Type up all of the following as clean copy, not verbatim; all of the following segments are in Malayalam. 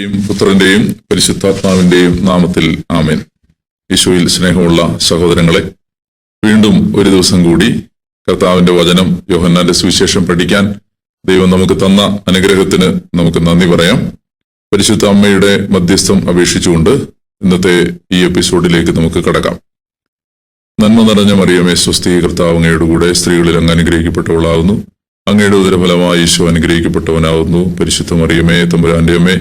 പുത്രന്റെയും പരിശുദ്ധാത്മാവിന്റെയും നാമത്തിൽ ആമേൻ. യേശുവിൽ സ്നേഹമുള്ള സഹോദരങ്ങളെ, വീണ്ടും ഒരു ദിവസം കൂടി കർത്താവിന്റെ വചനം യോഹന്നാന്റെ സുവിശേഷം പഠിക്കാൻ ദൈവം നമുക്ക് തന്ന അനുഗ്രഹത്തിന് നമുക്ക് നന്ദി പറയാം. പരിശുദ്ധ അമ്മയുടെ മധ്യസ്ഥം അപേക്ഷിച്ചുകൊണ്ട് ഇന്നത്തെ ഈ എപ്പിസോഡിലേക്ക് നമുക്ക് കടക്കാം. നന്മ നിറഞ്ഞ മറിയമേ സ്വസ്തി, കർത്താവ് അങ്ങയുടെ കൂടെ സ്ത്രീകളിൽ അങ്ങ് അനുഗ്രഹിക്കപ്പെട്ടവളാകുന്നു. അങ്ങയുടെ ഉദരഫലമായി ഈശോ അനുഗ്രഹിക്കപ്പെട്ടവനാകുന്നു. പരിശുദ്ധ മറിയമേ തമ്പുരാന്റെ അമ്മേ,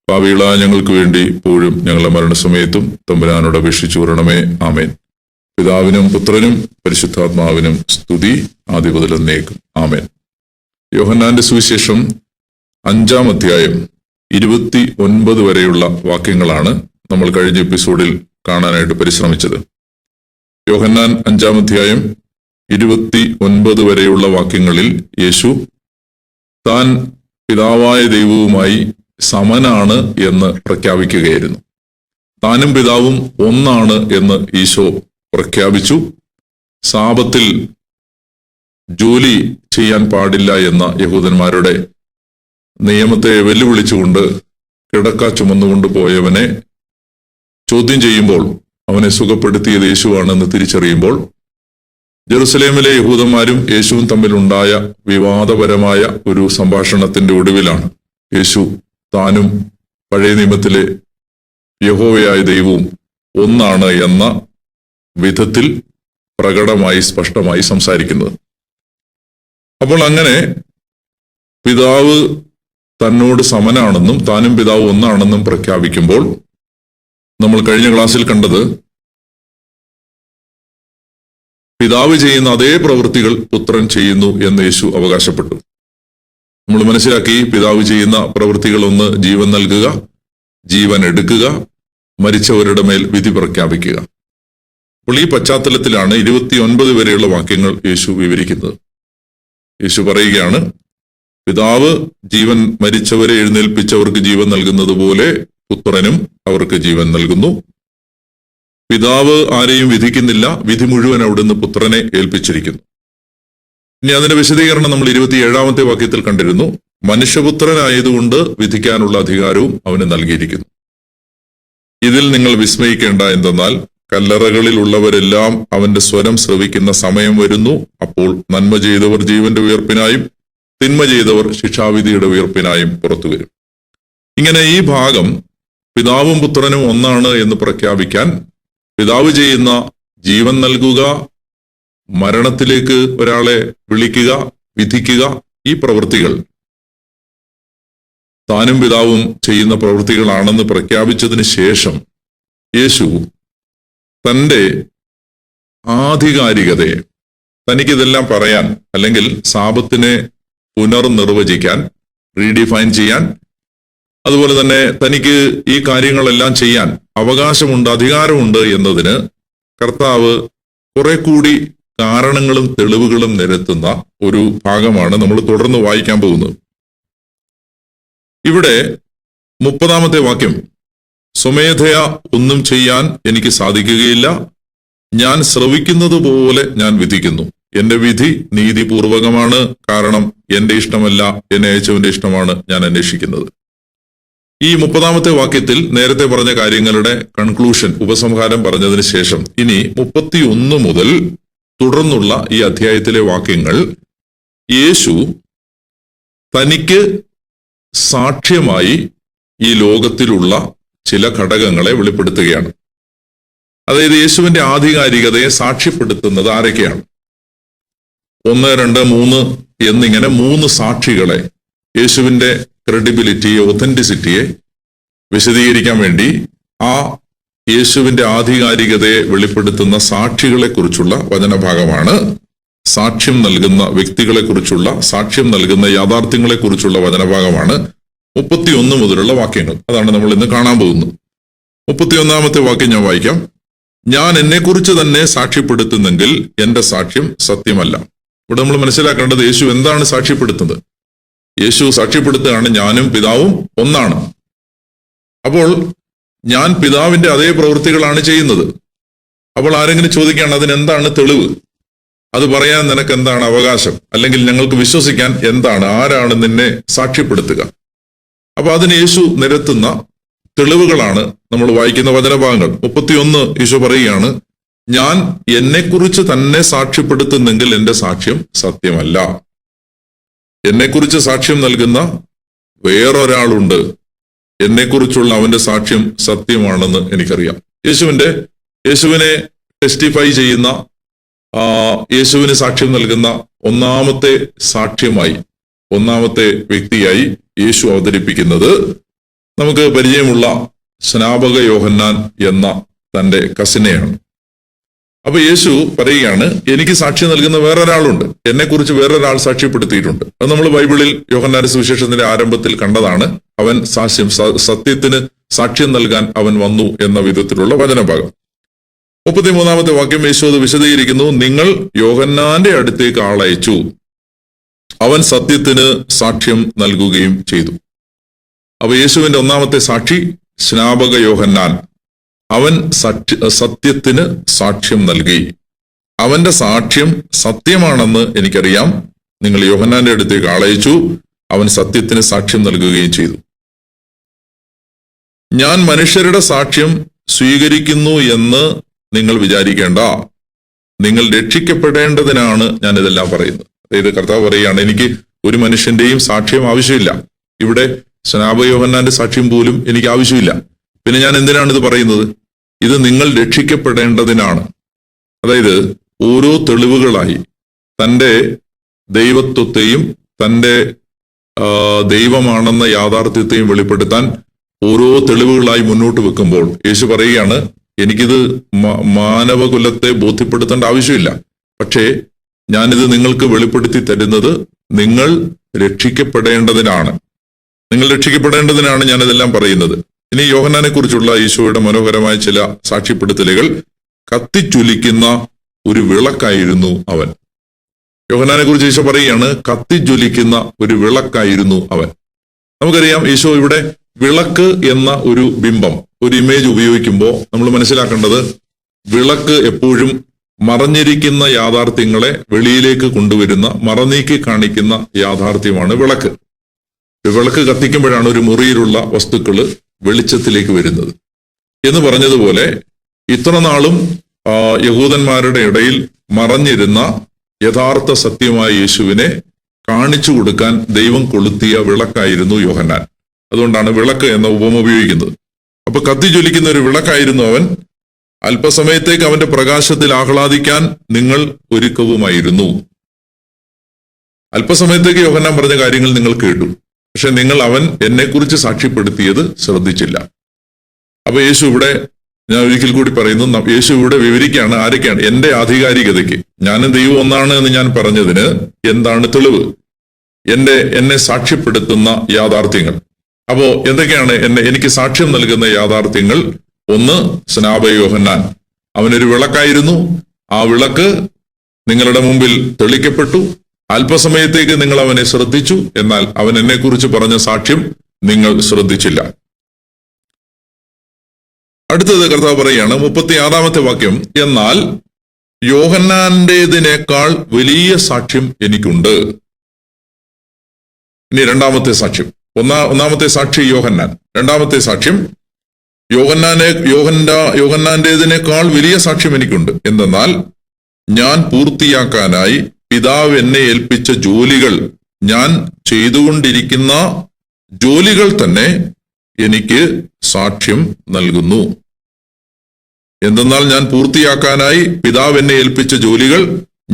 പാപികളായ ഞങ്ങൾക്ക് വേണ്ടി ഇപ്പോഴും ഞങ്ങളുടെ മരണസമയത്തും തമ്പുരാനോട് അപേക്ഷിച്ചു വരണമേ. ആമേൻ. പിതാവിനും പുത്രനും പരിശുദ്ധാത്മാവിനും സ്തുതി, ആദ്യം മുതൽ എന്നേക്കും. ആമേൻ. യോഹന്നാന്റെ സുവിശേഷം 5-ാം അധ്യായം 29 വരെയുള്ള വാക്യങ്ങളാണ് നമ്മൾ കഴിഞ്ഞ എപ്പിസോഡിൽ കാണാനായിട്ട് പരിശ്രമിച്ചത്. യോഹന്നാൻ 5-ാം അധ്യായം 29 വരെയുള്ള വാക്യങ്ങളിൽ യേശു താൻ പിതാവായ ദൈവവുമായി സമനാണ് എന്ന് പ്രഖ്യാപിക്കുകയായിരുന്നു. താനും പിതാവും ഒന്നാണ് എന്ന് ഈശോ പ്രഖ്യാപിച്ചു. സാബത്തിൽ ജോലി ചെയ്യാൻ പാടില്ല എന്ന യഹൂദന്മാരുടെ നിയമത്തെ വെല്ലുവിളിച്ചുകൊണ്ട് കിടക്ക ചുമന്നുകൊണ്ട് പോയവനെ ചോദ്യം ചെയ്യുമ്പോൾ അവനെ സുഖപ്പെടുത്തിയത് യേശുവാണെന്ന് തിരിച്ചറിയുമ്പോൾ ജെറുസലേമിലെ യഹൂദന്മാരും യേശുവും തമ്മിലുണ്ടായ വിവാദപരമായ ഒരു സംഭാഷണത്തിന്റെ ഒടുവിലാണ് യേശു താനും പഴയ നിയമത്തിലെ യഹോവയായ ദൈവവും ഒന്നാണ് എന്ന വിധത്തിൽ പ്രകടമായി സ്പഷ്ടമായി സംസാരിക്കുന്നത്. അപ്പോൾ അങ്ങനെ പിതാവ് തന്നോട് സമനാണെന്നും താനും പിതാവ് ഒന്നാണെന്നും പ്രഖ്യാപിക്കുമ്പോൾ നമ്മൾ കഴിഞ്ഞ ക്ലാസ്സിൽ കണ്ടത് പിതാവ് ചെയ്യുന്ന അതേ പ്രവൃത്തികൾ പുത്രൻ ചെയ്യുന്നു എന്ന് യേശു അവകാശപ്പെട്ടു. നമ്മൾ മനസ്സിലാക്കി, പിതാവ് ചെയ്യുന്ന പ്രവൃത്തികൾ ഒന്ന് ജീവൻ നൽകുക, ജീവൻ എടുക്കുക, മരിച്ചവരുടെ മേൽ വിധി പ്രഖ്യാപിക്കുക. അപ്പോൾ ഈ പശ്ചാത്തലത്തിലാണ് 29 വരെയുള്ള വാക്യങ്ങൾ യേശു വിവരിക്കുന്നത്. യേശു പറയുകയാണ്, പിതാവ് ജീവൻ മരിച്ചവരെ എഴുന്നേൽപ്പിച്ചവർക്ക് ജീവൻ നൽകുന്നത് പോലെ പുത്രനും അവർക്ക് ജീവൻ നൽകുന്നു. പിതാവ് ആരെയും വിധിക്കുന്നില്ല, വിധി മുഴുവൻ അവിടുന്ന് പുത്രനെ ഏൽപ്പിച്ചിരിക്കുന്നു. ഇനി അതിന്റെ വിശദീകരണം നമ്മൾ 27-ാമത്തെ വാക്യത്തിൽ കണ്ടിരുന്നു. മനുഷ്യപുത്രനായതുകൊണ്ട് വിധിക്കാനുള്ള അധികാരവും അവന് നൽകിയിരിക്കുന്നു. ഇതിൽ നിങ്ങൾ വിസ്മയിക്കേണ്ട എന്തെന്നാൽ കല്ലറകളിൽ ഉള്ളവരെല്ലാം അവന്റെ സ്വരം ശ്രവിക്കുന്ന സമയം വരുന്നു. അപ്പോൾ നന്മ ചെയ്തവർ ജീവന്റെ ഉയർപ്പിനായും തിന്മ ചെയ്തവർ ശിക്ഷാവിധിയുടെ ഉയർപ്പിനായും പുറത്തു വരും. ഇങ്ങനെ ഈ ഭാഗം പിതാവും പുത്രനും ഒന്നാണ് എന്ന് പ്രഖ്യാപിക്കാൻ പിതാവ് ചെയ്യുന്ന ജീവൻ നൽകുക, മരണത്തിലേക്ക് ഒരാളെ വിളിക്കുക, വിധിക്കുക, ഈ പ്രവൃത്തികൾ താനും പിതാവും ചെയ്യുന്ന പ്രവൃത്തികളാണെന്ന് പ്രഖ്യാപിച്ചതിന് ശേഷം യേശു തൻ്റെ ആധികാരികതയെ, തനിക്കിതെല്ലാം പറയാൻ അല്ലെങ്കിൽ സാബത്തിനെ പുനർനിർവചിക്കാൻ, റീഡിഫൈൻ ചെയ്യാൻ, അതുപോലെ തന്നെ തനിക്ക് ഈ കാര്യങ്ങളെല്ലാം ചെയ്യാൻ അവകാശമുണ്ട്, അധികാരമുണ്ട് എന്നതിന് കർത്താവ് കുറെ കൂടി കാരണങ്ങളും തെളിവുകളും നിരത്തുന്ന ഒരു ഭാഗമാണ് നമ്മൾ തുടർന്ന് വായിക്കാൻ പോകുന്നത്. ഇവിടെ 30-ാമത്തെ വാക്യം, സ്വമേധയാ ഒന്നും ചെയ്യാൻ എനിക്ക് സാധിക്കുകയില്ല, ഞാൻ ശ്രവിക്കുന്നത് പോലെ ഞാൻ വിധിക്കുന്നു. എന്റെ വിധി നീതിപൂർവകമാണ്, കാരണം എന്റെ ഇഷ്ടമല്ല, എന്നെ അയച്ചവന്റെ ഇഷ്ടമാണ് ഞാൻ അന്വേഷിക്കുന്നത്. ഈ 30-ാമത്തെ വാക്യത്തിൽ നേരത്തെ പറഞ്ഞ കാര്യങ്ങളുടെ കൺക്ലൂഷൻ, ഉപസംഹാരം പറഞ്ഞതിന് ശേഷം ഇനി 31 മുതൽ തുടർന്നുള്ള ഈ അധ്യായത്തിലെ വാക്യങ്ങൾ യേശു തനിക്ക് സാക്ഷ്യമായി ഈ ലോകത്തിലുള്ള ചില ഘടകങ്ങളെ വെളിപ്പെടുത്തുകയാണ്. അതായത് യേശുവിന്റെ ആധികാരികതയെ സാക്ഷ്യപ്പെടുത്തുന്നത് ആരൊക്കെയാണ്? 1, 2, 3 എന്നിങ്ങനെ 3 സാക്ഷികളെ, യേശുവിന്റെ ക്രെഡിബിലിറ്റിയെ, ഒതന്റിസിറ്റിയെ വിശദീകരിക്കാൻ വേണ്ടി ആ യേശുവിന്റെ ആധികാരികതയെ വെളിപ്പെടുത്തുന്ന സാക്ഷികളെ കുറിച്ചുള്ള വചനഭാഗമാണ്. സാക്ഷ്യം നൽകുന്ന വ്യക്തികളെ കുറിച്ചുള്ള, സാക്ഷ്യം നൽകുന്ന യാഥാർത്ഥ്യങ്ങളെ കുറിച്ചുള്ള വചനഭാഗമാണ് 31 മുതലുള്ള വാക്യങ്ങൾ. അതാണ് നമ്മൾ ഇന്ന് കാണാൻ പോകുന്നത്. 31-ാമത്തെ വാക്യം ഞാൻ വായിക്കാം. ഞാൻ എന്നെക്കുറിച്ച് തന്നെ സാക്ഷ്യപ്പെടുത്തുന്നെങ്കിൽ എന്റെ സാക്ഷ്യം സത്യമല്ല. ഇവിടെ നമ്മൾ മനസ്സിലാക്കേണ്ടത് യേശു എന്താണ് സാക്ഷ്യപ്പെടുത്തുന്നത്? യേശു സാക്ഷ്യപ്പെടുത്തുകയാണ്, ഞാനും പിതാവും ഒന്നാണ്. അപ്പോൾ ഞാൻ പിതാവിന്റെ അതേ പ്രവൃത്തികളാണ് ചെയ്യുന്നത്. അപ്പോൾ ആരെങ്കിലും ചോദിക്കുകയാണ്, അതിനെന്താണ് തെളിവ്? അത് പറയാൻ നിനക്ക് എന്താണ് അവകാശം? അല്ലെങ്കിൽ ഞങ്ങൾക്ക് വിശ്വസിക്കാൻ എന്താണ്? ആരാണ് നിന്നെ സാക്ഷ്യപ്പെടുത്തുക? അപ്പൊ അതിന് യേശു നിരത്തുന്ന തെളിവുകളാണ് നമ്മൾ വായിക്കുന്ന വചനഭാഗങ്ങൾ. 31 യേശു പറയുകയാണ്, ഞാൻ എന്നെക്കുറിച്ച് തന്നെ സാക്ഷ്യപ്പെടുത്തുന്നെങ്കിൽ എന്റെ സാക്ഷ്യം സത്യമല്ല. എന്നെക്കുറിച്ച് സാക്ഷ്യം നൽകുന്ന വേറൊരാളുണ്ട്. എന്നെക്കുറിച്ചുള്ള അവന്റെ സാക്ഷ്യം സത്യമാണെന്ന് എനിക്കറിയാം. യേശുവിനെ ടെസ്റ്റിഫൈ ചെയ്യുന്ന, യേശുവിന് സാക്ഷ്യം നൽകുന്ന ഒന്നാമത്തെ സാക്ഷ്യമായി, ഒന്നാമത്തെ വ്യക്തിയായി യേശു അവതരിപ്പിക്കുന്നത് നമുക്ക് പരിചയമുള്ള സ്നാപക യോഹന്നാൻ എന്ന തന്റെ കസിനെയാണ്. അപ്പൊ യേശു പറയുകയാണ്, എനിക്ക് സാക്ഷ്യം നൽകുന്ന വേറൊരാളുണ്ട്, എന്നെക്കുറിച്ച് വേറൊരാൾ സാക്ഷ്യപ്പെടുത്തിയിട്ടുണ്ട്. അത് നമ്മൾ ബൈബിളിൽ യോഹന്നാന്റെ സുവിശേഷത്തിന്റെ ആരംഭത്തിൽ കണ്ടതാണ്. അവൻ സത്യത്തിന് സാക്ഷ്യം നൽകാൻ അവൻ വന്നു എന്ന വിധത്തിലുള്ള വചനഭാഗം. 33-ാമത്തെ വാക്യം യേശു അത് വിശദീകരിക്കുന്നു. നിങ്ങൾ യോഹന്നാന്റെ അടുത്തേക്ക് ആളയച്ചു, അവൻ സത്യത്തിന് സാക്ഷ്യം നൽകുകയും ചെയ്തു. അപ്പൊ യേശുവിന്റെ ഒന്നാമത്തെ സാക്ഷി സ്നാപക യോഹന്നാൻ. അവൻ സത്യത്തിന് സാക്ഷ്യം നൽകി. അവന്റെ സാക്ഷ്യം സത്യമാണെന്ന് എനിക്കറിയാം. നിങ്ങൾ യോഹന്നാന്റെ അടുത്തേക്ക് ആളയച്ചു, അവൻ സത്യത്തിന് സാക്ഷ്യം നൽകുകയും ചെയ്തു. ഞാൻ മനുഷ്യരുടെ സാക്ഷ്യം സ്വീകരിക്കുന്നു എന്ന് നിങ്ങൾ വിചാരിക്കേണ്ട. നിങ്ങൾ രക്ഷിക്കപ്പെടേണ്ടതിനാണ് ഞാൻ ഇതെല്ലാം പറയുന്നത്. അതായത് കർത്താവ് പറയുകയാണ്, എനിക്ക് ഒരു മനുഷ്യന്റെയും സാക്ഷ്യം ആവശ്യമില്ല. ഇവിടെ സ്നാപക യോഹന്നാന്റെ സാക്ഷ്യം പോലും എനിക്ക് ആവശ്യമില്ല. പിന്നെ ഞാൻ എന്തിനാണ് ഇത് പറയുന്നത്? ഇത് നിങ്ങൾ രക്ഷിക്കപ്പെടേണ്ടതിനാണ്. അതായത് ഓരോ തെളിവുകളായി തൻ്റെ ദൈവത്വത്തെയും തൻ്റെ ദൈവമാണെന്ന യാഥാർത്ഥ്യത്തെയും വെളിപ്പെടുത്താൻ ഓരോ തെളിവുകളായി മുന്നോട്ട് വെക്കുമ്പോൾ യേശു പറയുകയാണ്, എനിക്കിത് മാനവകുലത്തെ ബോധ്യപ്പെടുത്തേണ്ട ആവശ്യമില്ല. പക്ഷേ ഞാനിത് നിങ്ങൾക്ക് വെളിപ്പെടുത്തി തരുന്നത് നിങ്ങൾ രക്ഷിക്കപ്പെടേണ്ടതിനാണ്. നിങ്ങൾ രക്ഷിക്കപ്പെടേണ്ടതിനാണ് ഞാനിതെല്ലാം പറയുന്നത്. ഇനി യോഹന്നാനെ കുറിച്ചുള്ള ഈശോയുടെ മനോഹരമായ ചില സാക്ഷ്യപ്പെടുത്തലുകൾ. കത്തിജ്വലിക്കുന്ന ഒരു വിളക്കായിരുന്നു അവൻ. യോഹന്നാനെ കുറിച്ച് ഈശോ പറയുകയാണ്, കത്തിജ്വലിക്കുന്ന ഒരു വിളക്കായിരുന്നു അവൻ. നമുക്കറിയാം, ഈശോ ഇവിടെ വിളക്ക് എന്ന ഒരു ബിംബം, ഒരു ഇമേജ് ഉപയോഗിക്കുമ്പോൾ നമ്മൾ മനസ്സിലാക്കേണ്ടത്, വിളക്ക് എപ്പോഴും മറഞ്ഞിരിക്കുന്ന യാഥാർത്ഥ്യങ്ങളെ വെളിയിലേക്ക് കൊണ്ടുവരുന്ന, മറനീക്കി കാണിക്കുന്ന യാഥാർത്ഥ്യമാണ് വിളക്ക്. വിളക്ക് കത്തിക്കുമ്പോഴാണ് ഒരു മുറിയിലുള്ള വസ്തുക്കൾ വെളിച്ചത്തിലേക്ക് വരുന്നത്. എന്ന് പറഞ്ഞതുപോലെ ഇത്ര നാളും യഹൂദന്മാരുടെ ഇടയിൽ മറഞ്ഞിരുന്ന യഥാർത്ഥ സത്യമായ യേശുവിനെ കാണിച്ചു കൊടുക്കാൻ ദൈവം കൊളുത്തിയ വിളക്കായിരുന്നു യോഹന്നാൻ. അതുകൊണ്ടാണ് വിളക്ക് എന്ന ഉപമ ഉപയോഗിക്കുന്നത്. അപ്പൊ കത്തിജ്വലിക്കുന്ന ഒരു വിളക്കായിരുന്നു അവൻ. അല്പസമയത്തേക്ക് അവന്റെ പ്രകാശത്തിൽ ആഹ്ലാദിക്കാൻ നിങ്ങൾ ഒരുക്കവുമായിരുന്നു. അല്പസമയത്തേക്ക് യോഹന്നാൻ പറഞ്ഞ കാര്യങ്ങൾ നിങ്ങൾ കേട്ടു, പക്ഷെ നിങ്ങൾ അവൻ എന്നെക്കുറിച്ച് സാക്ഷ്യപ്പെടുത്തിയത് ശ്രദ്ധിച്ചില്ല. അപ്പൊ യേശു ഇവിടെ, ഞാൻ ഒരിക്കൽ കൂടി പറയുന്നു, യേശു ഇവിടെ വിവരിക്കുകയാണ് ആരൊക്കെയാണ് എന്റെ ആധികാരികതയ്ക്ക്, ഞാനും ദൈവം ഒന്നാണ് എന്ന് ഞാൻ പറഞ്ഞതിന് എന്താണ് തെളിവ്, എന്നെ സാക്ഷ്യപ്പെടുത്തുന്ന യാഥാർത്ഥ്യങ്ങൾ. അപ്പോ എന്തൊക്കെയാണ് എനിക്ക് സാക്ഷ്യം നൽകുന്ന യാഥാർത്ഥ്യങ്ങൾ? ഒന്ന്, സ്നാപക യോഹന്നാൻ. അവനൊരു വിളക്കായിരുന്നു. ആ വിളക്ക് നിങ്ങളുടെ മുമ്പിൽ തെളിക്കപ്പെട്ടു. അല്പസമയത്തേക്ക് നിങ്ങൾ അവനെ ശ്രദ്ധിച്ചു, എന്നാൽ അവൻ എന്നെക്കുറിച്ച് പറഞ്ഞ സാക്ഷ്യം നിങ്ങൾ ശ്രദ്ധിച്ചില്ല. അടുത്തത് കർത്താവ് പറയുകയാണ്, 36-ാമത്തെ വാക്യം, എന്നാൽ യോഹന്നാന്റേതിനേക്കാൾ വലിയ സാക്ഷ്യം എനിക്കുണ്ട്. ഇനി രണ്ടാമത്തെ സാക്ഷ്യം. ഒന്നാമത്തെ സാക്ഷി യോഹന്നാൻ. രണ്ടാമത്തെ സാക്ഷ്യം യോഹന്നാന്റേതിനേക്കാൾ വലിയ സാക്ഷ്യം എനിക്കുണ്ട്. എന്തെന്നാൽ ഞാൻ പൂർത്തിയാക്കാനായി പിതാവ് എന്നെ ഏൽപ്പിച്ച ജോലികൾ, ഞാൻ ചെയ്തുകൊണ്ടിരിക്കുന്ന ജോലികൾ തന്നെ എനിക്ക് സാക്ഷ്യം നൽകുന്നു. എന്തെന്നാൽ ഞാൻ പൂർത്തിയാക്കാനായി പിതാവ് എന്നെ ഏൽപ്പിച്ച ജോലികൾ,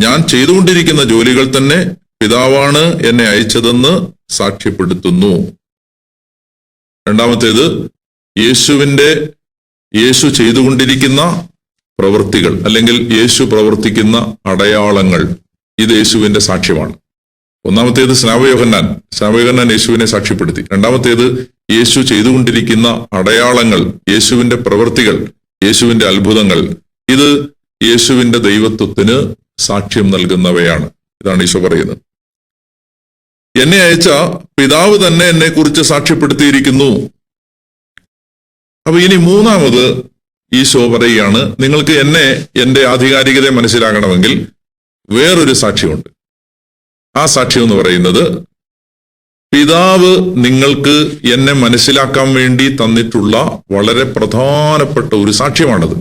ഞാൻ ചെയ്തുകൊണ്ടിരിക്കുന്ന ജോലികൾ തന്നെ പിതാവാണ് എന്നെ അയച്ചതെന്ന് സാക്ഷ്യപ്പെടുത്തുന്നു. രണ്ടാമത്തേത്, യേശു ചെയ്തുകൊണ്ടിരിക്കുന്ന പ്രവൃത്തികൾ, അല്ലെങ്കിൽ യേശു പ്രവർത്തിക്കുന്ന അടയാളങ്ങൾ, ഇത് യേശുവിന്റെ സാക്ഷ്യമാണ്. ഒന്നാമത്തേത് സ്നാപക യോഹന്നാൻ യേശുവിനെ സാക്ഷ്യപ്പെടുത്തി. രണ്ടാമത്തേത് യേശു ചെയ്തുകൊണ്ടിരിക്കുന്ന അടയാളങ്ങൾ, യേശുവിന്റെ പ്രവൃത്തികൾ, യേശുവിന്റെ അത്ഭുതങ്ങൾ, ഇത് യേശുവിന്റെ ദൈവത്വത്തിന് സാക്ഷ്യം നൽകുന്നവയാണ്. ഇതാണ് ഈശോ പറയുന്നത്. എന്നെ അയച്ച പിതാവ് തന്നെ എന്നെക്കുറിച്ച് സാക്ഷ്യപ്പെടുത്തിയിരിക്കുന്നു. അപ്പൊ ഇനി മൂന്നാമത് ഈശോ പറയുകയാണ്, നിങ്ങൾക്ക് എന്റെ ആധികാരികതയെ മനസ്സിലാകണമെങ്കിൽ വേറൊരു സാക്ഷ്യമുണ്ട്. ആ സാക്ഷ്യം എന്ന് പറയുന്നത് പിതാവ് നിങ്ങൾക്ക് എന്നെ മനസ്സിലാക്കാൻ വേണ്ടി തന്നിട്ടുള്ള വളരെ പ്രധാനപ്പെട്ട ഒരു സാക്ഷ്യമാണത്.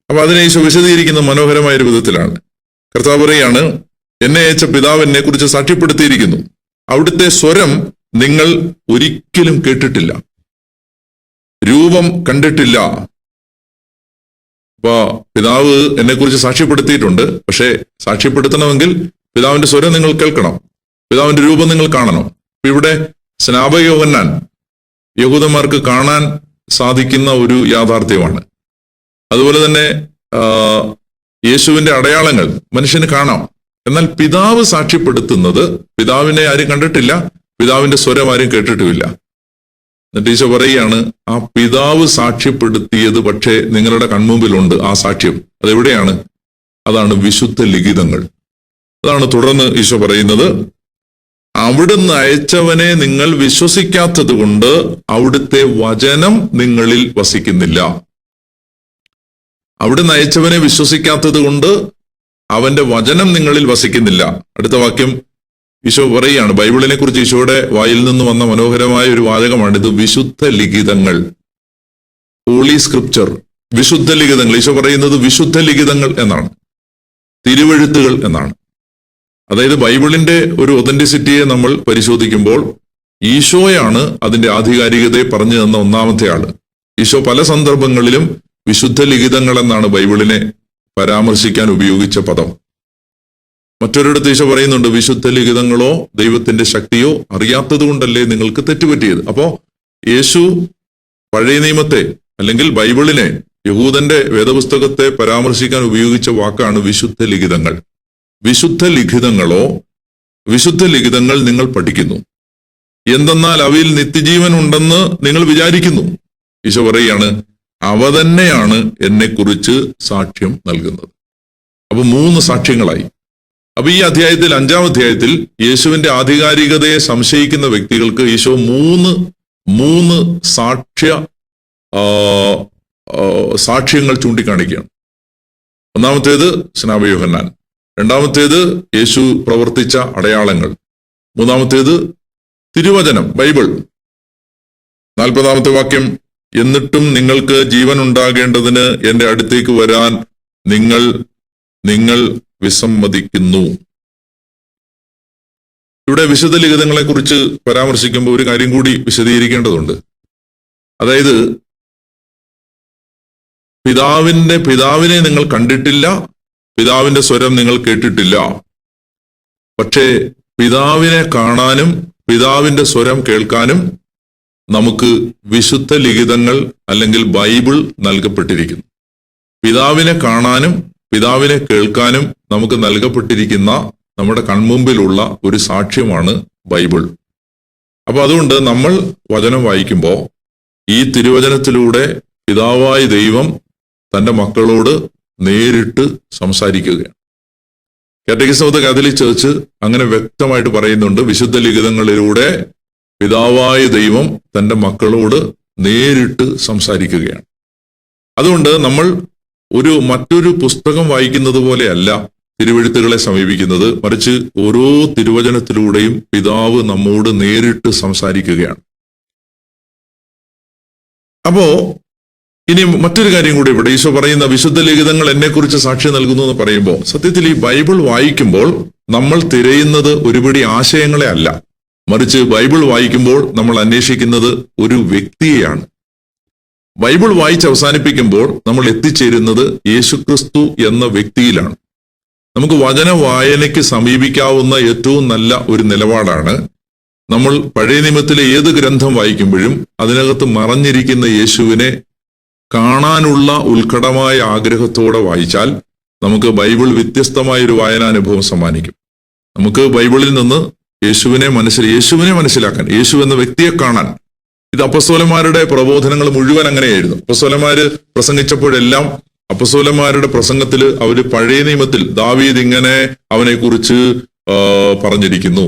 അപ്പൊ അതിനെ ഈശോ വിശദീകരിക്കുന്ന മനോഹരമായ ഒരു വിധത്തിലാണ്. കർത്താവ് പറയാണ്, എന്നെ അയച്ച പിതാവ് എന്നെ കുറിച്ച് സാക്ഷ്യപ്പെടുത്തിയിരിക്കുന്നു. അവിടുത്തെ സ്വരം നിങ്ങൾ ഒരിക്കലും കേട്ടിട്ടില്ല, രൂപം കണ്ടിട്ടില്ല. അപ്പൊ പിതാവ് എന്നെ കുറിച്ച് സാക്ഷ്യപ്പെടുത്തിയിട്ടുണ്ട്. പക്ഷെ സാക്ഷ്യപ്പെടുത്തണമെങ്കിൽ പിതാവിന്റെ സ്വരം നിങ്ങൾ കേൾക്കണം, പിതാവിന്റെ രൂപം നിങ്ങൾ കാണണം. ഇവിടെ സ്നാപക യോഹന്നാൻ യഹൂദന്മാർക്ക് കാണാൻ സാധിക്കുന്ന ഒരു യാഥാർത്ഥ്യമാണ്. അതുപോലെ തന്നെ യേശുവിന്റെ അടയാളങ്ങൾ മനുഷ്യന് കാണാം. എന്നാൽ പിതാവ് സാക്ഷ്യപ്പെടുത്തുന്നത് പിതാവിനെ ആരും കണ്ടിട്ടില്ല, പിതാവിന്റെ സ്വരം ആരും കേട്ടിട്ടുമില്ല. എന്നിട്ട് ഈശോ പറയുകയാണ്, ആ പിതാവ് സാക്ഷ്യപ്പെടുത്തിയത് പക്ഷേ നിങ്ങളുടെ കൺമുമ്പിലുണ്ട്. ആ സാക്ഷ്യം അതെവിടെയാണ്? അതാണ് വിശുദ്ധ ലിഖിതങ്ങൾ. അതാണ് തുടർന്ന് ഈശോ പറയുന്നത്, അവിടുന്ന് അയച്ചവനെ നിങ്ങൾ വിശ്വസിക്കാത്തത് കൊണ്ട് അവിടുത്തെ വചനം നിങ്ങളിൽ വസിക്കുന്നില്ല. അവിടുന്ന് അയച്ചവനെ വിശ്വസിക്കാത്തത് കൊണ്ട് അവന്റെ വചനം നിങ്ങളിൽ വസിക്കുന്നില്ല. അടുത്ത വാക്യം ഈശോ പറയുകയാണ്, ബൈബിളിനെ കുറിച്ച് ഈശോയുടെ വായിൽ നിന്ന് വന്ന മനോഹരമായ ഒരു വാചകമാണിത്. വിശുദ്ധ ലിഖിതങ്ങൾ, ഹോളി സ്ക്രിപ്ചർ, വിശുദ്ധ ലിഖിതങ്ങൾ. ഈശോ പറയുന്നത് വിശുദ്ധ ലിഖിതങ്ങൾ എന്നാണ്, തിരുവെഴുത്തുകൾ എന്നാണ്. അതായത് ബൈബിളിന്റെ ഒരു ഒതന്റിസിറ്റിയെ നമ്മൾ പരിശോധിക്കുമ്പോൾ ഈശോയാണ് അതിന്റെ ആധികാരികതയെ പറഞ്ഞു തന്ന ഒന്നാമത്തെ ആള്. ഈശോ പല സന്ദർഭങ്ങളിലും വിശുദ്ധ ലിഖിതങ്ങൾ എന്നാണ് ബൈബിളിനെ പരാമർശിക്കാൻ ഉപയോഗിച്ച പദം. മറ്റൊരിടത്ത് ഈശോ പറയുന്നുണ്ട്, വിശുദ്ധ ലിഖിതങ്ങളോ ദൈവത്തിന്റെ ശക്തിയോ അറിയാത്തത് കൊണ്ടല്ലേ നിങ്ങൾക്ക് തെറ്റുപറ്റിയത്. അപ്പോ യേശു പഴയ നിയമത്തെ അല്ലെങ്കിൽ ബൈബിളിനെ, യഹൂദന്റെ വേദപുസ്തകത്തെ പരാമർശിക്കാൻ ഉപയോഗിച്ച വാക്കാണ് വിശുദ്ധ ലിഖിതങ്ങൾ. വിശുദ്ധ ലിഖിതങ്ങളോ, വിശുദ്ധ ലിഖിതങ്ങൾ നിങ്ങൾ പഠിക്കുന്നു, എന്തെന്നാൽ അവയിൽ നിത്യജീവൻ ഉണ്ടെന്ന് നിങ്ങൾ വിചാരിക്കുന്നു. ഈശോ പറയുകയാണ്, അവ തന്നെയാണ് എന്നെക്കുറിച്ച് സാക്ഷ്യം നൽകുന്നത്. അപ്പൊ 3 സാക്ഷ്യങ്ങളായി. അപ്പൊ ഈ അധ്യായത്തിൽ, 5-ാം അധ്യായത്തിൽ യേശുവിന്റെ ആധികാരികതയെ സംശയിക്കുന്ന വ്യക്തികൾക്ക് ഈശോ മൂന്ന് സാക്ഷ്യങ്ങൾ ചൂണ്ടിക്കാണിക്കുകയാണ്. ഒന്നാമത്തേത് സ്നാപക യോഹന്നാൻ, രണ്ടാമത്തേത് യേശു പ്രവർത്തിച്ച അടയാളങ്ങൾ, മൂന്നാമത്തേത് തിരുവചനം, ബൈബിൾ. 40-ാമത്തെ വാക്യം, എന്നിട്ടും നിങ്ങൾക്ക് ജീവൻ ഉണ്ടാകേണ്ടതിന് എന്റെ അടുത്തേക്ക് വരാൻ നിങ്ങൾ വിസമ്മതിക്കുന്നു. ഇവിടെ വിശുദ്ധ ലിഖിതങ്ങളെ കുറിച്ച് പരാമർശിക്കുമ്പോൾ ഒരു കാര്യം കൂടി വിശദീകരിക്കേണ്ടതുണ്ട്. അതായത് പിതാവിനെ നിങ്ങൾ കണ്ടിട്ടില്ല, പിതാവിന്റെ സ്വരം നിങ്ങൾ കേട്ടിട്ടില്ല. പക്ഷേ പിതാവിനെ കാണാനും പിതാവിന്റെ സ്വരം കേൾക്കാനും നമുക്ക് വിശുദ്ധ ലിഖിതങ്ങൾ അല്ലെങ്കിൽ ബൈബിൾ നൽകപ്പെട്ടിരിക്കുന്നു. പിതാവിനെ കാണാനും പിതാവിനെ കേൾക്കാനും നമുക്ക് നൽകപ്പെട്ടിരിക്കുന്ന നമ്മുടെ കൺമുമ്പിലുള്ള ഒരു സാക്ഷ്യമാണ് ബൈബിൾ. അപ്പൊ അതുകൊണ്ട് നമ്മൾ വചനം വായിക്കുമ്പോൾ ഈ തിരുവചനത്തിലൂടെ പിതാവായ ദൈവം തന്റെ മക്കളോട് നേരിട്ട് സംസാരിക്കുകയാണ്. Catechism of the Catholic church അങ്ങനെ വ്യക്തമായിട്ട് പറയുന്നുണ്ട്, വിശുദ്ധ ലിഖിതങ്ങളിലൂടെ പിതാവായ ദൈവം തന്റെ മക്കളോട് നേരിട്ട് സംസാരിക്കുകയാണ്. അതുകൊണ്ട് നമ്മൾ മറ്റൊരു പുസ്തകം വായിക്കുന്നത് പോലെയല്ല തിരുവെഴുത്തുകളെ സമീപിക്കുന്നത്, മറിച്ച് ഓരോ തിരുവചനത്തിലൂടെയും പിതാവ് നമ്മോട് നേരിട്ട് സംസാരിക്കുകയാണ്. അപ്പോ ഇനി മറ്റൊരു കാര്യം കൂടി ഇവിടെ ഈശോ പറയുന്ന വിശുദ്ധ ലിഖിതങ്ങൾ എന്നെക്കുറിച്ച് സാക്ഷ്യം നൽകുന്നു എന്ന് പറയുമ്പോൾ, സത്യത്തിൽ ഈ ബൈബിൾ വായിക്കുമ്പോൾ നമ്മൾ തിരയുന്നത് ഒരുപിടി ആശയങ്ങളെ അല്ല, മറിച്ച് ബൈബിൾ വായിക്കുമ്പോൾ നമ്മൾ അന്വേഷിക്കുന്നത് ഒരു വ്യക്തിയെയാണ്. ബൈബിൾ വായിച്ച് അവസാനിപ്പിക്കുമ്പോൾ നമ്മൾ എത്തിച്ചേരുന്നത് യേശുക്രിസ്തു എന്ന വ്യക്തിയിലാണ്. നമുക്ക് വചന വായനയ്ക്ക് സമീപിക്കാവുന്ന ഏറ്റവും നല്ല ഒരു നിലപാടാണ് നമ്മൾ പഴയ നിയമത്തിലെ ഏത് ഗ്രന്ഥം വായിക്കുമ്പോഴും അതിനകത്ത് മറഞ്ഞിരിക്കുന്ന യേശുവിനെ കാണാനുള്ള ഉത്കടമായ ആഗ്രഹത്തോടെ വായിച്ചാൽ നമുക്ക് ബൈബിൾ വ്യത്യസ്തമായ ഒരു വായനാനുഭവം സമ്മാനിക്കും. നമുക്ക് ബൈബിളിൽ നിന്ന് യേശുവിനെ മനസ്സിലാക്കാൻ, യേശു എന്ന വ്യക്തിയെ കാണാൻ. ഇത് അപ്പസ്തോലന്മാരുടെ പ്രബോധനങ്ങൾ മുഴുവൻ അങ്ങനെയായിരുന്നു. അപ്പസ്തോലന്മാര് പ്രസംഗിച്ചപ്പോഴെല്ലാം അപ്പസ്തോലന്മാരുടെ പ്രസംഗത്തിൽ അവര് പഴയ നിയമത്തിൽ ദാവീദ് ഇങ്ങനെ അവനെക്കുറിച്ച് പറഞ്ഞിരിക്കുന്നു,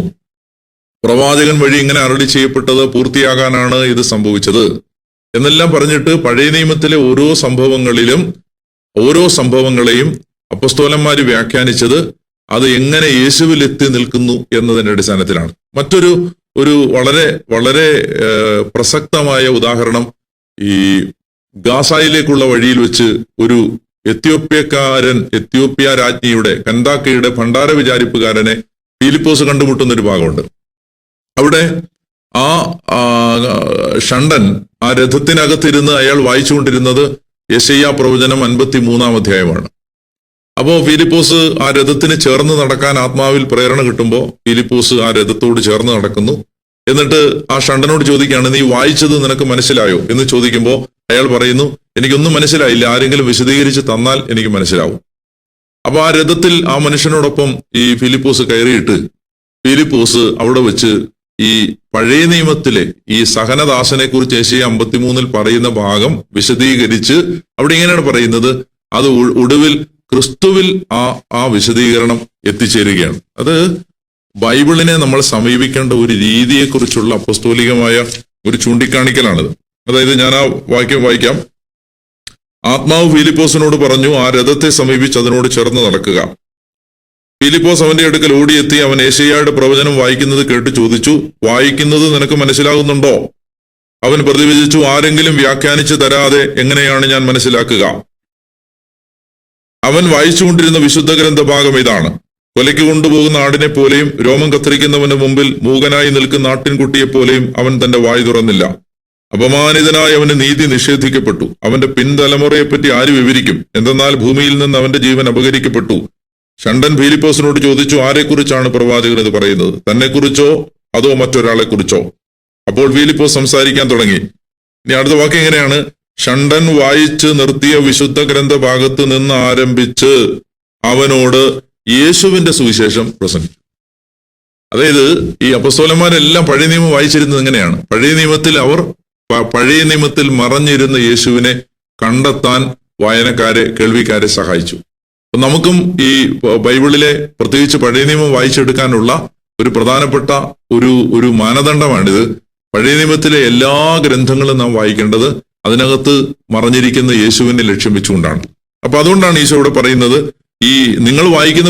പ്രവാചകൻ വഴി ഇങ്ങനെ അരുളി ചെയ്യപ്പെട്ടത് പൂർത്തിയാകാനാണ് ഇത് സംഭവിച്ചത് എന്നെല്ലാം പറഞ്ഞിട്ട് പഴയ നിയമത്തിലെ ഓരോ സംഭവങ്ങളെയും അപ്പസ്തോലന്മാര് വ്യാഖ്യാനിച്ചത് അത് എങ്ങനെ യേശുവിൽ എത്തി നിൽക്കുന്നു എന്നതിന്റെ അടിസ്ഥാനത്തിലാണ്. മറ്റൊരു ഒരു വളരെ വളരെ പ്രസക്തമായ ഉദാഹരണം ഈ ഗാസായിലേക്കുള്ള വഴിയിൽ വെച്ച് ഒരു എത്യോപ്യ രാജ്ഞിയുടെ കന്താക്കയുടെ ഭണ്ഡാര വിചാരിപ്പുകാരനെ ഫിലിപ്പോസ് കണ്ടുമുട്ടുന്ന ഒരു ഭാഗമുണ്ട്. അവിടെ ആ ഷണ്ടൻ ആ രഥത്തിനകത്തിരുന്ന് അയാൾ വായിച്ചുകൊണ്ടിരുന്നത് യെശയ്യാ പ്രവചനം 53-ാം അധ്യായമാണ്. അപ്പോ ഫിലിപ്പോസ് ആ രഥത്തിന് ചേർന്ന് നടക്കാൻ ആത്മാവിൽ പ്രേരണ കിട്ടുമ്പോൾ ഫിലിപ്പോസ് ആ രഥത്തോട് ചേർന്ന് നടക്കുന്നു. എന്നിട്ട് ആ ഷണ്ടനോട് ചോദിക്കുകയാണ്, നീ വായിച്ചത് നിനക്ക് മനസ്സിലായോ എന്ന് ചോദിക്കുമ്പോൾ അയാൾ പറയുന്നു, എനിക്കൊന്നും മനസ്സിലായില്ല, ആരെങ്കിലും വിശദീകരിച്ച് തന്നാൽ എനിക്ക് മനസ്സിലാവും. അപ്പൊ ആ രഥത്തിൽ ആ മനുഷ്യനോടൊപ്പം ഈ ഫിലിപ്പോസ് കയറിയിട്ട് ഫിലിപ്പോസ് അവിടെ വെച്ച് ഈ പഴയ നിയമത്തിലെ ഈ സഹനദാസനെ കുറിച്ച് യെശയ്യാ 53-ൽ പറയുന്ന ഭാഗം വിശദീകരിച്ച് അവിടെ ഇങ്ങനെയാണ് പറയുന്നത്. അത് ഒടുവിൽ ക്രിസ്തുവിൽ ആ വിശദീകരണം എത്തിച്ചേരുകയാണ്. അത് ബൈബിളിനെ നമ്മൾ സമീപിക്കേണ്ട ഒരു രീതിയെക്കുറിച്ചുള്ള അപ്പസ്തോലികമായ ഒരു ചൂണ്ടിക്കാണിക്കലാണിത്. അതായത് ഞാൻ ആ വാക്യം വായിക്കാം. ആത്മാവ് ഫിലിപ്പോസിനോട് പറഞ്ഞു, ആ രഥത്തെ സമീപിച്ച് അതിനോട് ചേർന്ന് നടക്കുക. ഫിലിപ്പോസ് അവന്റെ അടുക്കൽ ഓടിയെത്തി അവൻ യെശയ്യായുടെ പ്രവചനം വായിക്കുന്നത് കേട്ട് ചോദിച്ചു, വായിക്കുന്നത് നിനക്ക് മനസ്സിലാകുന്നുണ്ടോ? അവൻ പ്രതിവചിച്ചു, ആരെങ്കിലും വ്യാഖ്യാനിച്ചു തരാതെ എങ്ങനെയാണ് ഞാൻ മനസ്സിലാക്കുക? അവൻ വായിച്ചുകൊണ്ടിരുന്ന വിശുദ്ധ ഗ്രന്ഥഭാഗം ഇതാണ്: കൊലയ്ക്ക് കൊണ്ടുപോകുന്ന ആടിനെ പോലെയും രോമം കത്തിരിക്കുന്നവന്റെ മുമ്പിൽ മൂകനായി നിൽക്കുന്ന ആട്ടിൻകുട്ടിയെപ്പോലെയും അവൻ തന്റെ വായ് തുറന്നില്ല. അപമാനിതനായി അവന് നീതി നിഷേധിക്കപ്പെട്ടു. അവന്റെ പിൻതലമുറയെപ്പറ്റി ആര് വിവരിക്കും? എന്തെന്നാൽ ഭൂമിയിൽ നിന്ന് അവന്റെ ജീവൻ അപഹരിക്കപ്പെട്ടു. ഷണ്ടൻ ഫിലിപ്പോസിനോട് ചോദിച്ചു, ആരെക്കുറിച്ചാണ് പ്രവാചകൻ ഇത് പറയുന്നത്? തന്നെക്കുറിച്ചോ അതോ മറ്റൊരാളെ കുറിച്ചോ? അപ്പോൾ ഫിലിപ്പോസ് സംസാരിക്കാൻ തുടങ്ങി. ഇനി അടുത്ത വാക്യം എങ്ങനെയാണ്? ഷണ്ടൻ വായിച്ച് നിർത്തിയ വിശുദ്ധ ഗ്രന്ഥഭാഗത്ത് നിന്ന് ആരംഭിച്ച് അവനോട് യേശുവിന്റെ സുവിശേഷം പ്രസംഗിച്ചു. അതായത് ഈ അപ്പസ്തോലന്മാരെല്ലാം പഴയ നിയമം വായിച്ചിരുന്നത് എങ്ങനെയാണ്? പഴയ നിയമത്തിൽ മറഞ്ഞിരുന്ന യേശുവിനെ കണ്ടെത്താൻ കേൾവിക്കാരെ സഹായിച്ചു. നമുക്കും ഈ ബൈബിളിലെ പ്രത്യേകിച്ച് പഴയ നിയമം വായിച്ചെടുക്കാനുള്ള ഒരു പ്രധാനപ്പെട്ട ഒരു മാനദണ്ഡമാണിത്. പഴയ നിയമത്തിലെ എല്ലാ ഗ്രന്ഥങ്ങളും നാം വായിക്കേണ്ടത് അതിനകത്ത് മറഞ്ഞിരിക്കുന്ന യേശുവിനെ ലക്ഷ്യം വെച്ചുകൊണ്ടാണ്. അപ്പൊ അതുകൊണ്ടാണ് ഈശോ ഇവിടെ പറയുന്നത്, ഈ നിങ്ങൾ വായിക്കുന്ന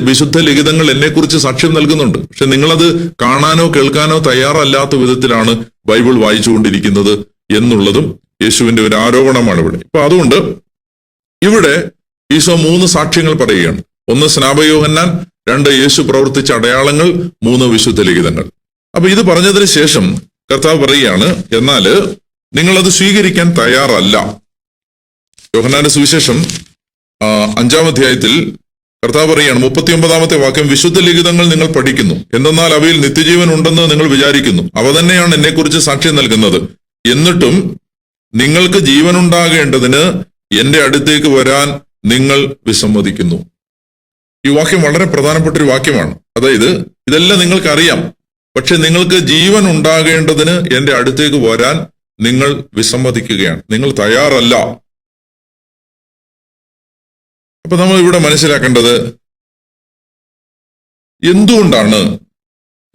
വിശുദ്ധ ലിഖിതങ്ങൾ എന്നെക്കുറിച്ച് സാക്ഷ്യം നൽകുന്നുണ്ട്, പക്ഷെ നിങ്ങളത് കാണാനോ കേൾക്കാനോ തയ്യാറല്ലാത്ത വിധത്തിലാണ് ബൈബിൾ വായിച്ചുകൊണ്ടിരിക്കുന്നത് എന്നുള്ളതും യേശുവിന്റെ ഒരു ആരോപണമാണ് ഇവിടെ. ഇപ്പൊ അതുകൊണ്ട് ഇവിടെ ഈശോ 3 സാക്ഷ്യങ്ങൾ പറയുകയാണ്. 1 സ്നാപകയോഹന്നാൻ, 2 യേശു പ്രവർത്തിച്ച അടയാളങ്ങൾ, 3 വിശുദ്ധ ലിഖിതങ്ങൾ. അപ്പൊ ഇത് പറഞ്ഞതിന് ശേഷം കർത്താവ് പറയുകയാണ്, എന്നാല് നിങ്ങളത് സ്വീകരിക്കാൻ തയ്യാറല്ല. യോഹന്നാന്റെ സുവിശേഷം 5-ാം അധ്യായത്തിൽ കർത്താവ് പറയുകയാണ്, 39-ാമത്തെ വാക്യം, വിശുദ്ധ ലിഖിതങ്ങൾ നിങ്ങൾ പഠിക്കുന്നു, എന്തെന്നാൽ അവയിൽ നിത്യജീവൻ ഉണ്ടെന്ന് നിങ്ങൾ വിചാരിക്കുന്നു. അവ തന്നെയാണ് എന്നെക്കുറിച്ച് സാക്ഷ്യം നൽകുന്നത്. എന്നിട്ടും നിങ്ങൾക്ക് ജീവനുണ്ടാകേണ്ടതിന് എന്റെ അടുത്തേക്ക് വരാൻ നിങ്ങൾ വിസമ്മതിക്കുന്നു. ഈ വാക്യം വളരെ പ്രധാനപ്പെട്ട ഒരു വാക്യമാണ്. അതായത് ഇതെല്ലാം നിങ്ങൾക്കറിയാം, പക്ഷെ നിങ്ങൾക്ക് ജീവൻ ഉണ്ടാകേണ്ടതിന് എന്റെ അടുത്തേക്ക് വരാൻ നിങ്ങൾ വിസമ്മതിക്കുകയാണ്, നിങ്ങൾ തയ്യാറല്ല. അപ്പൊ നമ്മൾ ഇവിടെ മനസ്സിലാക്കേണ്ടത്, എന്തുകൊണ്ടാണ്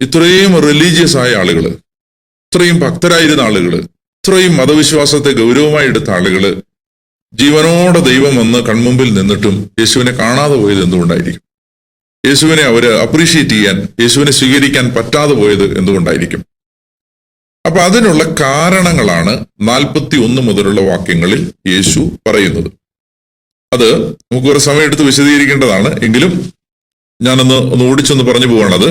ഇത്രയും റിലീജിയസ് ആയ ആളുകൾ, ഇത്രയും ഭക്തരായിരുന്ന ആളുകൾ, ഇത്രയും മതവിശ്വാസത്തെ ഗൗരവമായി എടുത്ത ആളുകൾ ജീവനോടെ ദൈവം വന്ന് കൺമുമ്പിൽ നിന്നിട്ടും യേശുവിനെ കാണാതെ പോയത് എന്തുകൊണ്ടായിരിക്കും? യേശുവിനെ അവര് അപ്രീഷിയേറ്റ് ചെയ്യാൻ, യേശുവിനെ സ്വീകരിക്കാൻ പറ്റാതെ പോയത് എന്തുകൊണ്ടായിരിക്കും? അപ്പൊ അതിനുള്ള കാരണങ്ങളാണ് 41 മുതലുള്ള വാക്യങ്ങളിൽ യേശു പറയുന്നത്. അത് നമുക്ക് ഒരു സമയം എടുത്ത് വിശദീകരിക്കേണ്ടതാണ്, എങ്കിലും ഞാനൊന്ന് ഓടിച്ചൊന്ന് പറഞ്ഞു പോവാണത്.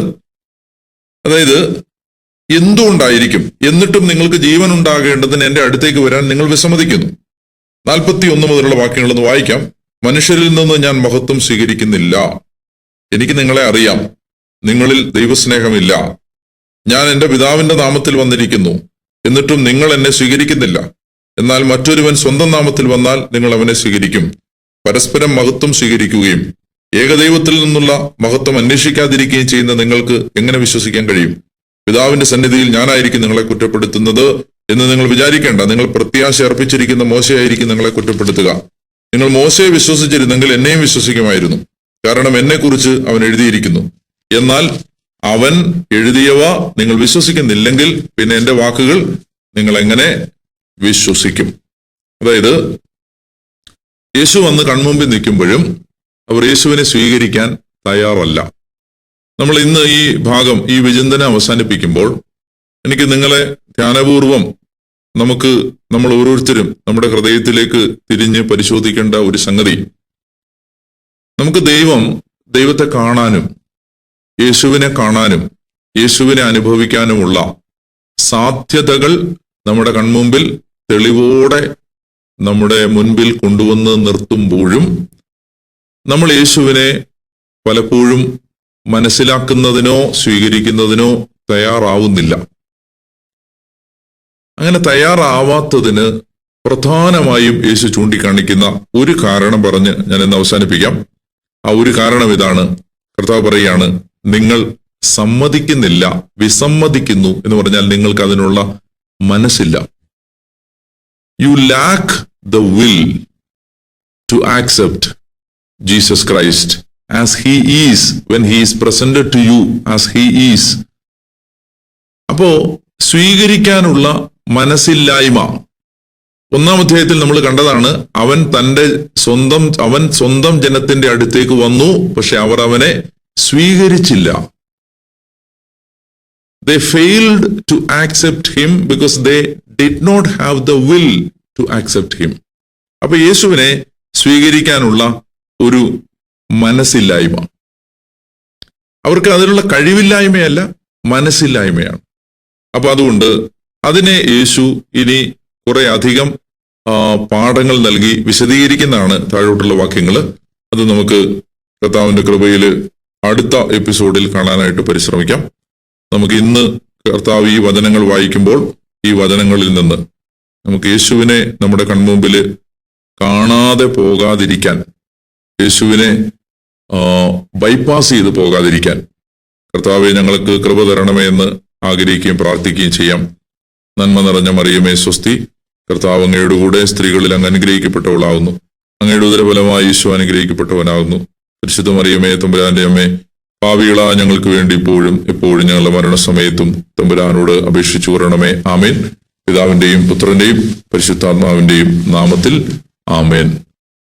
അതായത് എന്തുകൊണ്ടായിരിക്കും എന്നിട്ടും നിങ്ങൾക്ക് ജീവൻ ഉണ്ടാകേണ്ടതിന് എന്റെ അടുത്തേക്ക് വരാൻ നിങ്ങൾ വിസമ്മതിക്കുന്നു? 41 മുതലുള്ള വാക്യങ്ങളൊന്ന് വായിക്കാം. മനുഷ്യരിൽ നിന്ന് ഞാൻ മഹത്വം സ്വീകരിക്കുന്നില്ല. എനിക്ക് നിങ്ങളെ അറിയാം, നിങ്ങളിൽ ദൈവസ്നേഹമില്ല. ഞാൻ എന്റെ പിതാവിന്റെ നാമത്തിൽ വന്നിരിക്കുന്നു, എന്നിട്ടും നിങ്ങൾ എന്നെ സ്വീകരിക്കുന്നില്ല. എന്നാൽ മറ്റൊരുവൻ സ്വന്തം നാമത്തിൽ വന്നാൽ നിങ്ങൾ അവനെ സ്വീകരിക്കും. പരസ്പരം മഹത്വം സ്വീകരിക്കുകയും ഏകദൈവത്തിൽ നിന്നുള്ള മഹത്വം അന്വേഷിക്കാതിരിക്കുകയും ചെയ്യുന്ന നിങ്ങൾക്ക് എങ്ങനെ വിശ്വസിക്കാൻ കഴിയും? പിതാവിന്റെ സന്നിധിയിൽ ഞാനായിരിക്കും നിങ്ങളെ കുറ്റപ്പെടുത്തുന്നത് എന്ന് നിങ്ങൾ വിചാരിക്കേണ്ട. നിങ്ങൾ പ്രത്യാശ അർപ്പിച്ചിരിക്കുന്ന മോശയായിരിക്കും നിങ്ങളെ കുറ്റപ്പെടുത്തുക. നിങ്ങൾ മോശയെ വിശ്വസിച്ചിരുന്നെങ്കിൽ എന്നെയും വിശ്വസിക്കുമായിരുന്നു, കാരണം എന്നെക്കുറിച്ച് അവൻ എഴുതിയിരിക്കുന്നു. എന്നാൽ അവൻ എഴുതിയവ നിങ്ങൾ വിശ്വസിക്കുന്നില്ലെങ്കിൽ പിന്നെ എന്റെ വാക്കുകൾ നിങ്ങൾ എങ്ങനെ വിശ്വസിക്കും? അതായത് യേശു വന്ന് കൺമുമ്പിൽ നിൽക്കുമ്പോഴും അവർ യേശുവിനെ സ്വീകരിക്കാൻ തയ്യാറല്ല. നമ്മൾ ഇന്ന് ഈ ഭാഗം, ഈ വിചിന്തനം അവസാനിപ്പിക്കുമ്പോൾ എനിക്ക് നിങ്ങളെ ധ്യാനപൂർവം നമ്മൾ ഓരോരുത്തരും നമ്മുടെ ഹൃദയത്തിലേക്ക് തിരിഞ്ഞ് പരിശോധിക്കേണ്ട ഒരു സംഗതി, നമുക്ക് ദൈവത്തെ കാണാനും യേശുവിനെ കാണാനും യേശുവിനെ അനുഭവിക്കാനുമുള്ള സാധ്യതകൾ നമ്മുടെ കൺമുമ്പിൽ തെളിവോടെ നമ്മുടെ മുൻപിൽ കൊണ്ടുവന്ന് നിർത്തുമ്പോഴും നമ്മൾ യേശുവിനെ പലപ്പോഴും മനസ്സിലാക്കുന്നതിനോ സ്വീകരിക്കുന്നതിനോ തയ്യാറാവുന്നില്ല. അങ്ങനെ തയ്യാറാവാത്തതിന് പ്രധാനമായും യേശു ചൂണ്ടിക്കാണിക്കുന്ന ഒരു കാരണം പറഞ്ഞ് ഞാൻ ഇന്ന് അവസാനിപ്പിക്കാം. ആ ഒരു കാരണം ഇതാണ്. കർത്താവ് പറയാണ്, നിങ്ങൾ സമ്മതിക്കുന്നില്ല, വിസമ്മതിക്കുന്നു എന്ന് പറഞ്ഞാൽ നിങ്ങൾക്ക് അതിനുള്ള മനസ്സില്ല. You lack the will to accept Jesus Christ as he is when he is presented to you as he is. അപ്പോ സ്വീകരിക്കാനുള്ള മനസ്സില്ലായ്മ ഒന്നാം അധ്യായത്തിൽ നമ്മൾ കണ്ടതാണ്. അവൻ സ്വന്തം ജനത്തിന്റെ അടുത്തേക്ക് വന്നു, പക്ഷെ അവർ അവനെ സ്വീകരിച്ചില്ല. They failed to accept him because they did not have the will to accept him. അപ്പൊ യേശുവിനെ സ്വീകരിക്കാനുള്ള ഒരു മനസ്സില്ലായ്മ, അവർക്ക് അതിനുള്ള കഴിവില്ലായ്മയല്ല, മനസ്സില്ലായ്മയാണ്. അപ്പൊ അതുകൊണ്ട് അതിനെ യേശു ഇനി കുറെ അധികം പാഠങ്ങൾ നൽകി വിശദീകരിക്കുന്നതാണ് താഴോട്ടുള്ള വാക്യങ്ങൾ. അത് നമുക്ക് കർത്താവിന്റെ കൃപയിൽ അടുത്ത എപ്പിസോഡിൽ കാണാനായിട്ട് പരിശ്രമിക്കാം. നമുക്ക് ഇന്ന് കർത്താവ് ഈ വചനങ്ങൾ വായിക്കുമ്പോൾ ഈ വചനങ്ങളിൽ നിന്ന് നമുക്ക് യേശുവിനെ നമ്മുടെ കൺമുമ്പിൽ കാണാതെ പോകാതിരിക്കാൻ, യേശുവിനെ ബൈപ്പാസ് ചെയ്ത് പോകാതിരിക്കാൻ കർത്താവെ ഞങ്ങൾക്ക് കൃപ തരണമേ എന്ന് ആഗ്രഹിക്കുകയും പ്രാർത്ഥിക്കുകയും ചെയ്യാം. നന്മ നിറഞ്ഞ മറിയമേ സ്വസ്തി, കർത്താവ് അങ്ങയുടെ കൂടെ സ്ത്രീകളിൽ അങ്ങ് അനുഗ്രഹിക്കപ്പെട്ടവളാകുന്നു, അങ്ങയുടെ ഉദരഫലമായി യേശു അനുഗ്രഹിക്കപ്പെട്ടവനാകുന്നു. പരിശുദ്ധ മറിയമേ തമ്പുരാന്റെ അമ്മേ, പാപികളാ ഞങ്ങൾക്ക് വേണ്ടി ഇപ്പോഴും എപ്പോഴും ഞങ്ങളുടെ മരണസമയത്തും തമ്പുരാനോട് അപേക്ഷിച്ചു കൊള്ളണമേ. ആമേൻ. പിതാവിന്റെയും പുത്രന്റെയും പരിശുദ്ധാത്മാവിന്റെയും നാമത്തിൽ ആമേൻ.